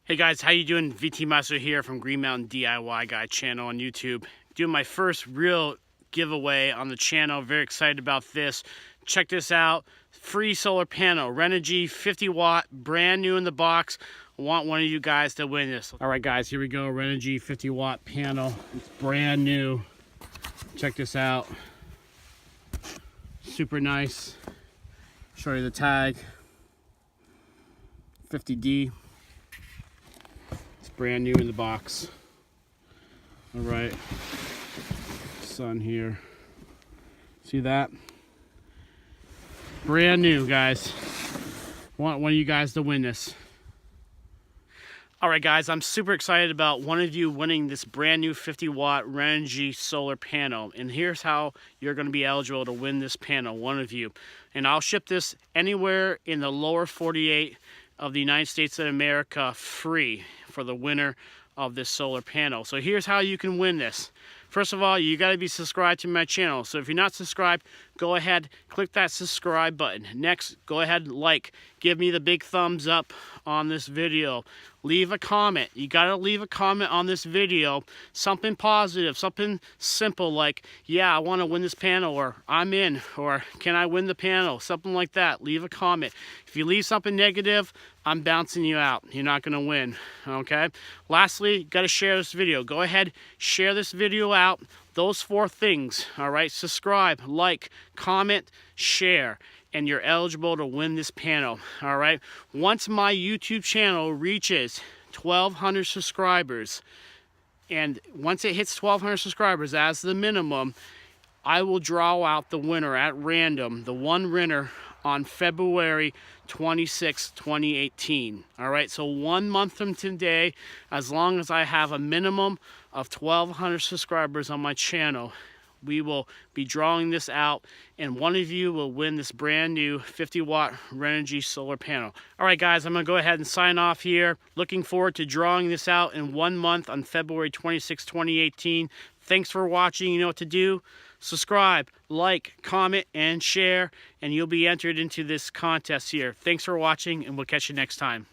Hey guys, how you doing? VT Master here from Green Mountain DIY Guy channel on YouTube. Doing my first real giveaway on the channel. Very excited about this. Check this out. Free solar panel, Renogy 50 watt, brand new in the box. I want one of you guys to win this. All right guys, here we go. Renogy 50 watt panel. It's brand new. Check this out. Super nice. Show you the tag. 50D. Brand new in the box. All right, sun here. See that? Brand new, guys. Want one of you guys to win this. All right, guys, I'm super excited about one of you winning this brand new 50 watt Renogy solar panel. And here's how you're going to be eligible to win this panel, one of you. And I'll ship this anywhere in the lower 48 of the United States of America free for the winner of this solar panel. So here's how you can win this. First of all, you got to be subscribed to my channel. So if you're not subscribed, go ahead, click that subscribe button. Next, go ahead and like. Give me the big thumbs up on this video. Leave a comment. You got to leave a comment on this video. Something positive, something simple like, yeah, I want to win this panel, or I'm in, or can I win the panel? Something like that. Leave a comment. If you leave something negative, I'm bouncing you out. You're not going to win, okay? Lastly, got to share this video. Go ahead, share this video out. Those 4 things, all right? Subscribe, like, comment, share, and you're eligible to win this panel, all right? Once my YouTube channel reaches 1,200 subscribers, and once it hits 1,200 subscribers as the minimum, I will draw out the winner at random, the one winner on February 26, 2018. All right, so 1 month from today, as long as I have a minimum of 1,200 subscribers on my channel, we will be drawing this out, and one of you will win this brand new 50 watt Renogy solar panel. All right, guys, I'm gonna go ahead and sign off here. Looking forward to drawing this out in 1 month on February 26, 2018. Thanks for watching. You know what to do. Subscribe, like, comment, and share, and you'll be entered into this contest here. Thanks for watching, and we'll catch you next time.